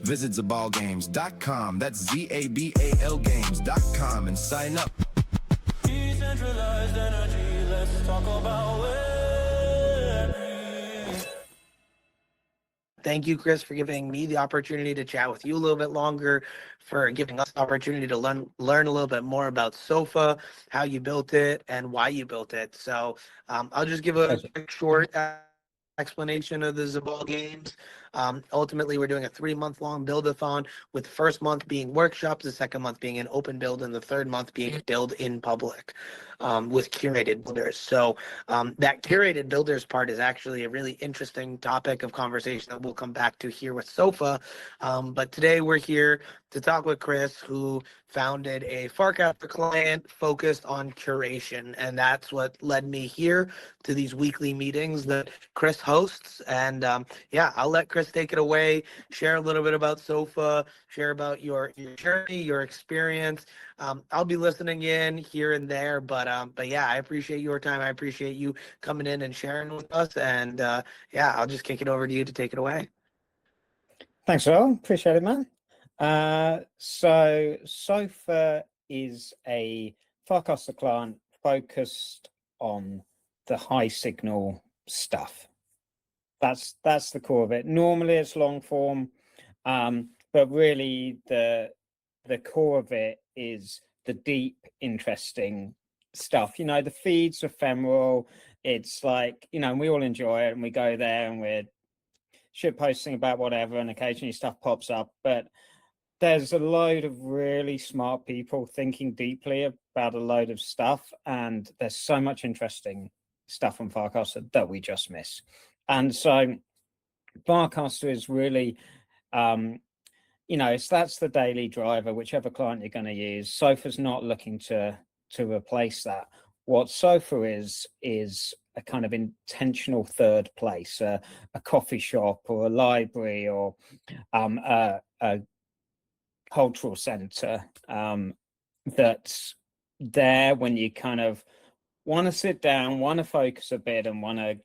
Visit ZABALGamez.com. That's ZABAL Games.com and sign up. Decentralized energy, let's talk about Web3. Thank you, Chris, for giving me the opportunity to chat with you a little bit longer, for giving us the opportunity to learn a little bit more about Sopha, how you built it, and why you built it. So I'll just give a short explanation of the ZABAL Gamez. Ultimately, we're doing a 3-month-long build-a-thon, with the first month being workshops, the second month being an open build, and the third month being build in public with curated builders. So that curated builders part is actually a really interesting topic of conversation that we'll come back to here with Sopha. But today we're here to talk with Chris, who founded a Farcaster client focused on curation. And that's what led me here to these weekly meetings that Chris hosts. And yeah, I'll let Chris take it away, share a little bit about Sopha, share about your journey, your experience. I'll be listening in here and there, but yeah, I appreciate your time. I appreciate you coming in and sharing with us. And yeah, I'll just kick it over to you to take it away. Thanks, Will. Appreciate it, man. So Sopha is a Farcaster client focused on the high signal stuff. That's the core of it. Normally it's long form, but really the core of it is the deep, interesting stuff. You know, the feed's ephemeral. It's like, you know, we all enjoy it and we go there and we're shit posting about whatever, and occasionally stuff pops up, but there's a load of really smart people thinking deeply about a load of stuff, and there's so much interesting stuff on Farcaster that we just miss. And so Farcaster is really you know, that's the daily driver, whichever client you're going to use. Sopha's not looking to replace that. What Sopha is a kind of intentional third place, a coffee shop or a library or a cultural center that's there when you kind of want to sit down, want to focus a bit, and want to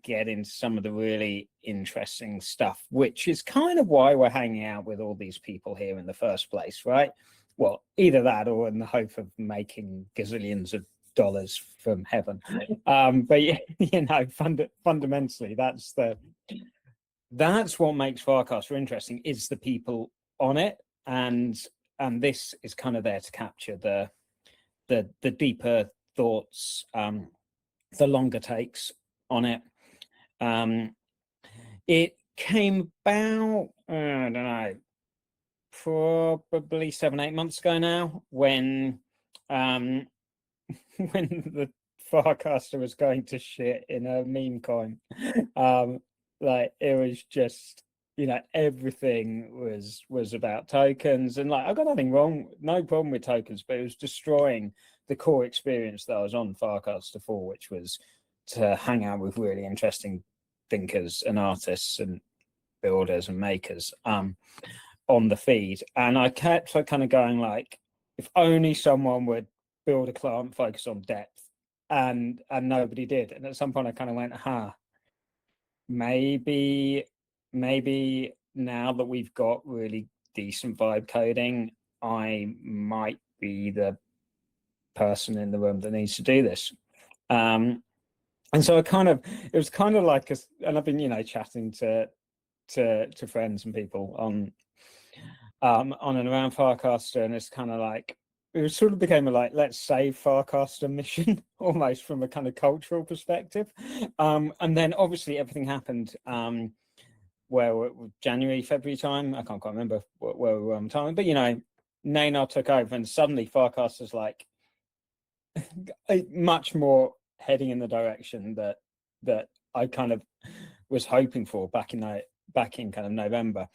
get into some of the really interesting stuff, which is kind of why we're hanging out with all these people here in the first place, right? Well, either that or in the hope of making gazillions of dollars from heaven. But you know, fundamentally, that's what makes Farcaster interesting, is the people on it, and this is kind of there to capture the deeper thoughts, the longer takes on it. It came about, I don't know, probably 7-8 months ago now, when when the Farcaster was going to shit in a meme coin. Like, it was just, you know, everything was about tokens, and like, I've got no problem with tokens, but it was destroying the core experience that I was on Farcaster for, which was to hang out with really interesting thinkers and artists and builders and makers on the feed. And I kept kind of going, like, if only someone would build a client focused on depth, and nobody did. And at some point I kind of went, maybe now that we've got really decent vibe coding, I might be the person in the room that needs to do this. And so it was kind of like and I've been, you know, chatting to friends and people on and around Farcaster, and it's kind of like, it sort of became a, like, let's save Farcaster mission, almost from a kind of cultural perspective. And then obviously everything happened where January, February time, I can't quite remember where we were on time, but, you know, Neynar took over, and suddenly Farcaster's like much more heading in the direction that I kind of was hoping for back in kind of November.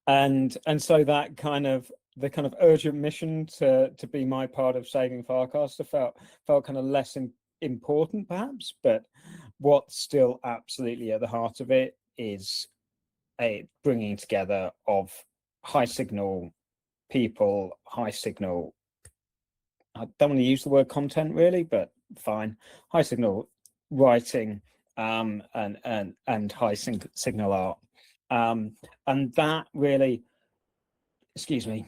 And so that kind of, the kind of urgent mission to be my part of saving Farcaster felt kind of less important perhaps, but what's still absolutely at the heart of it is a bringing together of high signal people, high signal, I don't want to use the word content really, but fine, high signal writing and high signal art. And that really, excuse me,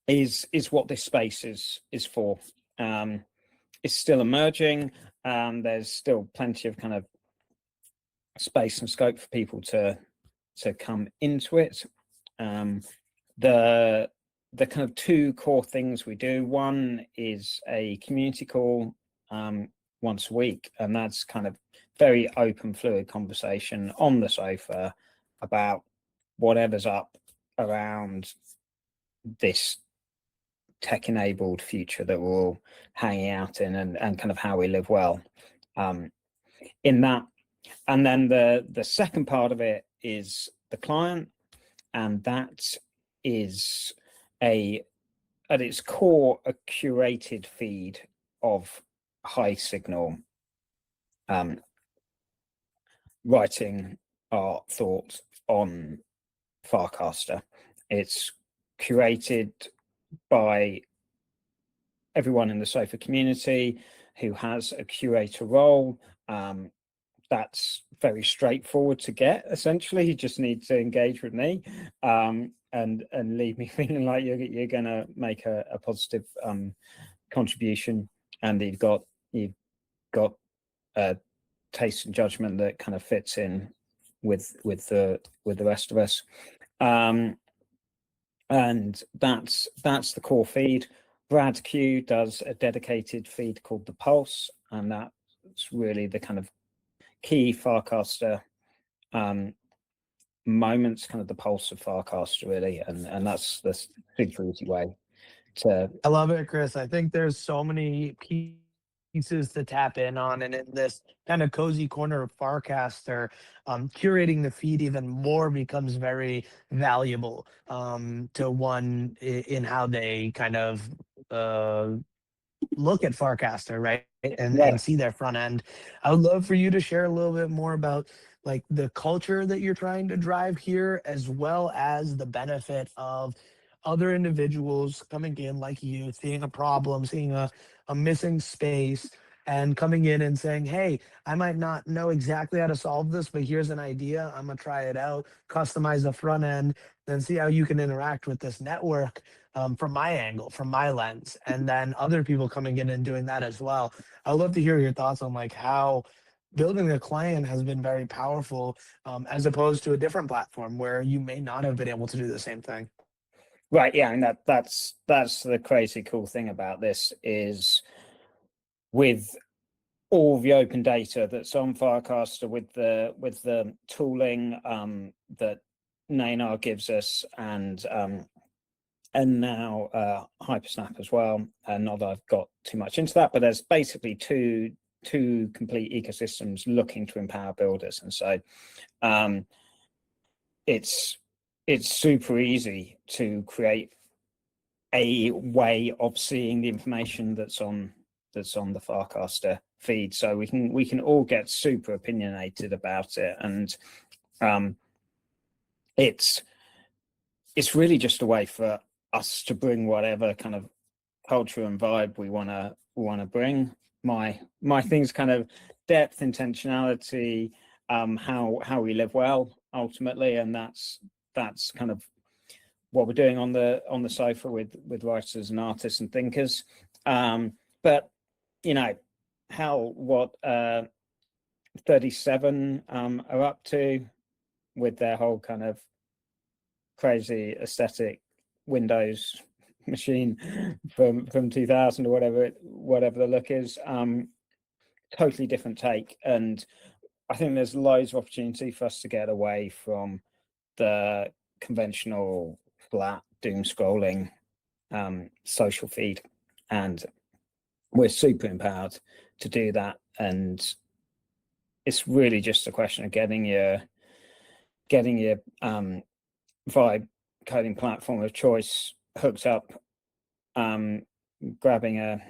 is what this space is for. It's still emerging. There's still plenty of kind of space and scope for people to come into it. The kind of two core things we do. One is a community call once a week, and that's kind of very open, fluid conversation on the sofa about whatever's up around this tech-enabled future that we're all hanging out in, and kind of how we live well in that. And then the second part of it is the client, and that is at its core a curated feed of high signal writing our thoughts on Farcaster. It's curated by everyone in the Sopha community who has a curator role. That's very straightforward to get. Essentially, you just need to engage with me and leave me feeling like you're going to make a positive contribution, and you've got a taste and judgment that kind of fits in with the rest of us. And that's the core feed. BradQ does a dedicated feed called the Pulse, and that's really the kind of key Farcaster moments, kind of the pulse of Farcaster, really, and that's the super easy way to. I love it, Chris. I think there's so many pieces to tap in on, and in this kind of cozy corner of Farcaster, curating the feed even more becomes very valuable to one in how they kind of look at Farcaster, right? And see their front end. I would love for you to share a little bit more about like the culture that you're trying to drive here, as well as the benefit of other individuals coming in like you, seeing a problem, seeing a missing space, and coming in and saying, hey, I might not know exactly how to solve this, but here's an idea. I'm gonna try it out, customize the front end, then see how you can interact with this network from my angle, from my lens, and then other people coming in and doing that as well. I'd love to hear your thoughts on like how building a client has been very powerful as opposed to a different platform where you may not have been able to do the same thing. Right, yeah, and that's the crazy cool thing about this is with all the open data that's on Farcaster, with the tooling that Neynar gives us, and now Hypersnap as well. And not that I've got too much into that, but there's basically two complete ecosystems looking to empower builders, and so it's super easy to create a way of seeing the information that's on the Farcaster feed, so we can all get super opinionated about it, and it's really just a way for us to bring whatever kind of culture and vibe we want to bring. My thing's kind of depth, intentionality, how we live well ultimately, and that's kind of what we're doing on the sofa with writers and artists and thinkers. But you know what 37 are up to with their whole kind of crazy aesthetic Windows machine from 2000 or whatever the look is. Totally different take, and I think there's loads of opportunity for us to get away from the conventional flat doom scrolling social feed, and we're super empowered to do that. And it's really just a question of getting your vibe coding platform of choice hooked up, grabbing an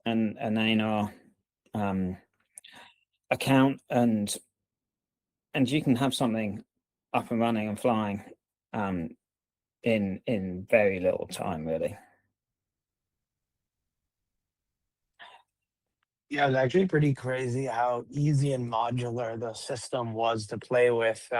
Neynar account, and you can have something up and running and flying in very little time, really. Yeah, it was actually pretty crazy how easy and modular the system was to play with.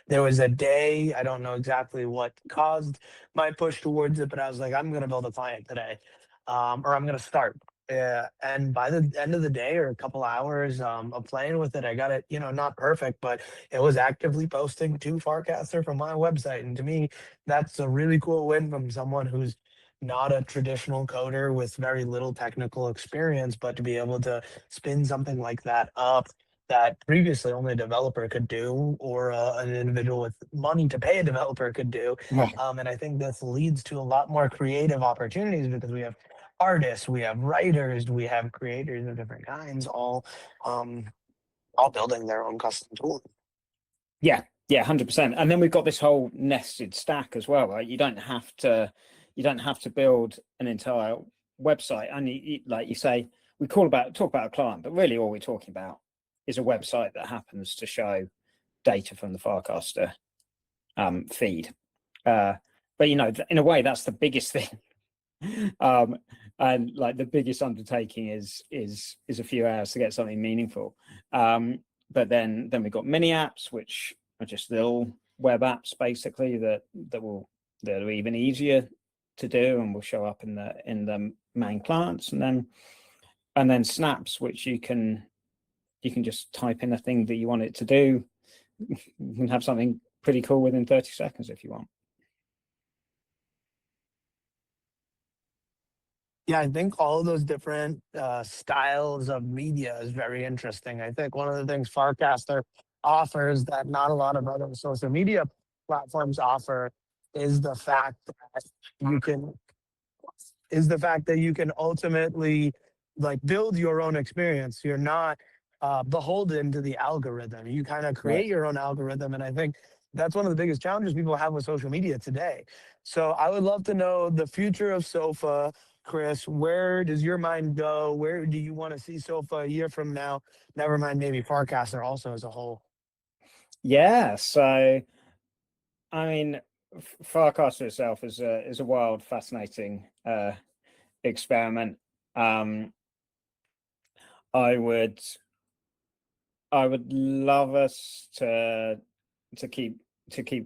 There was a day, I don't know exactly what caused my push towards it, but I was like, I'm going to build a client today, or I'm going to start. And by the end of the day or a couple hours of playing with it, I got it, not perfect, but it was actively posting to Farcaster from my website. And to me, that's a really cool win from someone who's not a traditional coder with very little technical experience, but to be able to spin something like that up that previously only a developer could do, or an individual with money to pay a developer could do. Right. And I think this leads to a lot more creative opportunities because we have artists, we have writers, we have creators of different kinds, um, all building their own custom tool. Yeah, 100%. And then we've got this whole nested stack as well, right? You don't have to build an entire website. And like you say, we talk about a client, but really all we're talking about is a website that happens to show data from the Farcaster feed. But in a way, that's the biggest thing. And like the biggest undertaking is a few hours to get something meaningful. But then we've got mini apps, which are just little web apps basically that are even easier to do and will show up in the main clients, and then snaps, which you can just type in a thing that you want it to do. You can have something pretty cool within 30 seconds if you want. Yeah, I think all of those different styles of media is very interesting. I think one of the things Farcaster offers that not a lot of other social media platforms offer is the fact that you can ultimately like build your own experience. You're not beholden to the algorithm. You kind of create your own algorithm, and I think that's one of the biggest challenges people have with social media today. So I would love to know the future of Sopha. Chris, where does your mind go? Where do you want to see Sopha a year from now? Never mind, maybe Farcaster also as a whole. Yeah, so I mean, Farcaster itself is a wild, fascinating experiment. I would love us to keep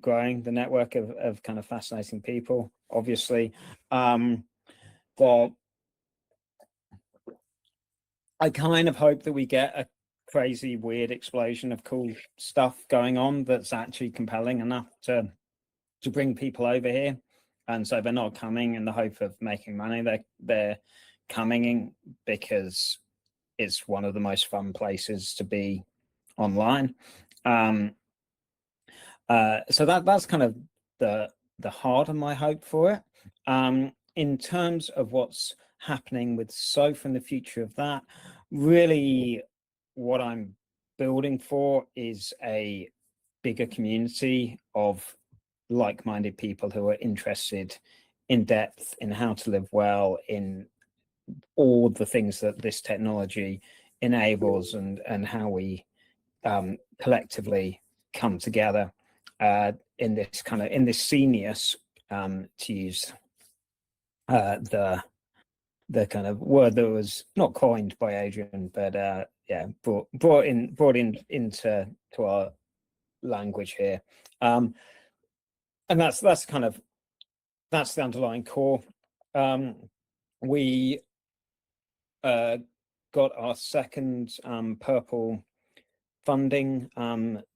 growing the network of kind of fascinating people. Obviously, but I kind of hope that we get a crazy, weird explosion of cool stuff going on that's actually compelling enough to bring people over here. And so they're not coming in the hope of making money. They're coming in because it's one of the most fun places to be online. So that's kind of the heart of my hope for it. In terms of what's happening with Sopha and the future of that, really what I'm building for is a bigger community of like-minded people who are interested in depth in how to live well, in all the things that this technology enables, and how we collectively come together in this scenius, to use the kind of word that was not coined by Adrian, but brought into our language here. And that's the underlying core. We got our second purple funding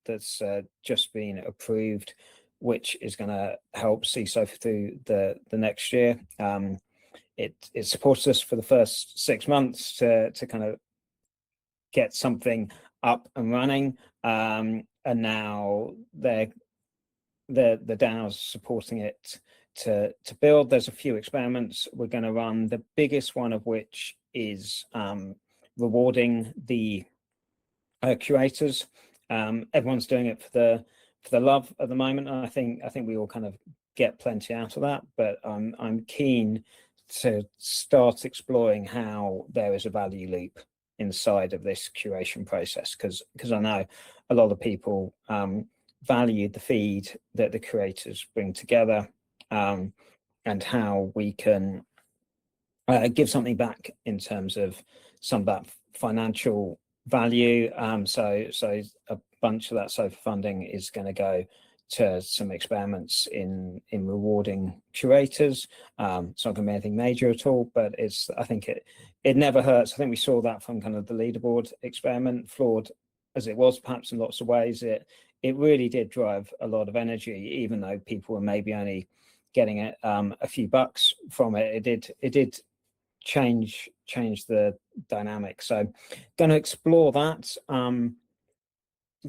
that's just been approved, which is going to help see Sopha through the next year. It supports us for the first 6 months to kind of get something up and running, and now the DAO's supporting it to build. There's a few experiments we're going to run, the biggest one of which is rewarding the curators. Everyone's doing it for the love at the moment, and I think we all kind of get plenty out of that, but I'm keen to start exploring how there is a value loop inside of this curation process, because I know a lot of people value the feed that the curators bring together, and how we can give something back in terms of some of that financial value. So a bunch of that Sopha funding is going to go to some experiments in rewarding curators. It's not going to be anything major at all, but I think it never hurts. I think we saw that from kind of the leaderboard experiment, flawed as it was perhaps in lots of ways. It really did drive a lot of energy, even though people were maybe only getting a few bucks from it. It did change the dynamic. So going to explore that,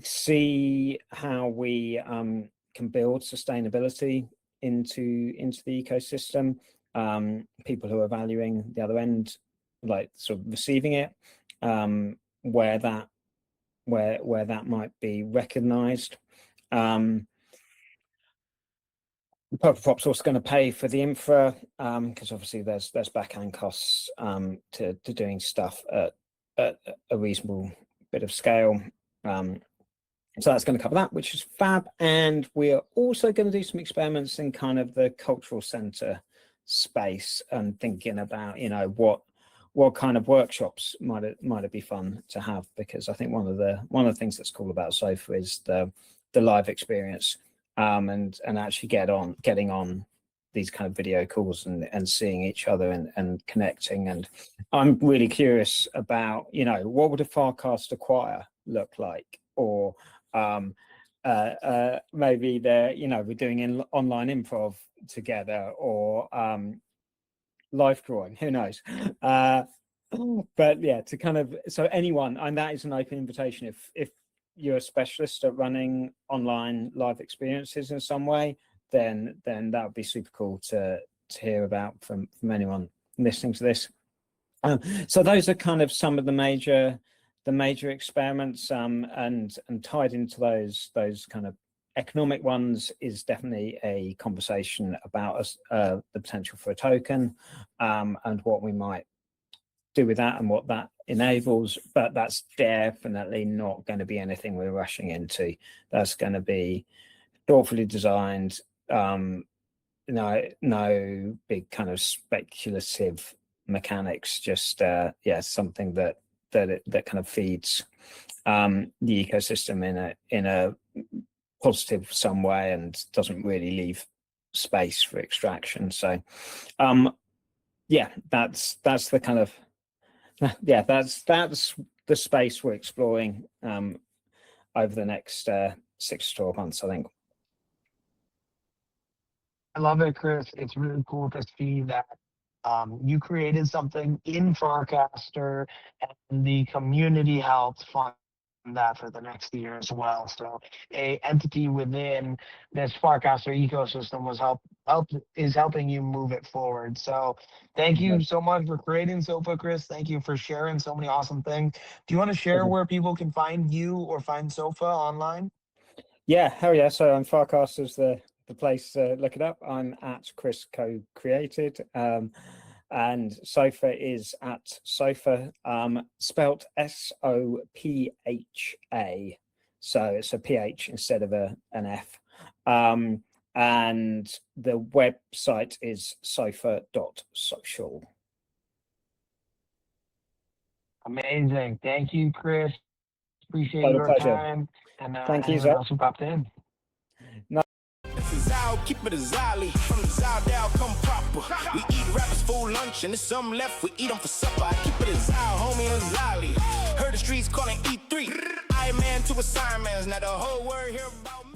see how we can build sustainability into the ecosystem. People who are valuing the other end, like sort of receiving it, where that might be recognized. Purple Prop's also going to pay for the infra, because obviously there's backhand costs to doing stuff at a reasonable bit of scale. So that's going to cover that, which is fab. And we're also going to do some experiments in kind of the cultural center space and thinking about, what kind of workshops might it be fun to have, because I think one of the things that's cool about Sopha is the live experience, and actually getting on these kind of video calls and seeing each other and connecting. And I'm really curious about, what would a Farcaster choir look like, or maybe we're doing online improv together, or life drawing, who knows. But yeah, to kind of, so anyone, and that is an open invitation. If you're a specialist at running online live experiences in some way, then that would be super cool to hear about from anyone listening to this. So those are kind of some of the major experiments, and tied into those kind of economic ones is definitely a conversation about the potential for a token, and what we might do with that and what that enables. But that's definitely not going to be anything we're rushing into. That's going to be thoughtfully designed. No big kind of speculative mechanics, just something that kind of feeds the ecosystem in a positive some way and doesn't really leave space for extraction. So that's the kind of that's the space we're exploring over the next 6 to 12 months, I think. I love it, Chris. It's really cool to see that you created something in Farcaster, and the community helped fund that for the next year as well. So a entity within this Farcaster ecosystem is helping you move it forward. So thank you so much for creating Sopha, Chris. Thank you for sharing so many awesome things. Do you want to share where people can find you or find Sopha online? Yeah, hell yeah. So I'm Farcasters, the place to look it up. I'm at chriscocreated, and Sopha is at Sopha, spelt SOPHA. So it's a PH instead of an F. And the website is sopha.social. Amazing. Thank you, Chris. Appreciate your time. And thank you, else who popped in. Keep it a Zali, from the Zal down, come proper. We eat rappers full lunch, and there's some left, we eat them for supper. I keep it a Zal, homie, a Zali. Heard the streets calling E3. I man to assignments, now the whole word here about me.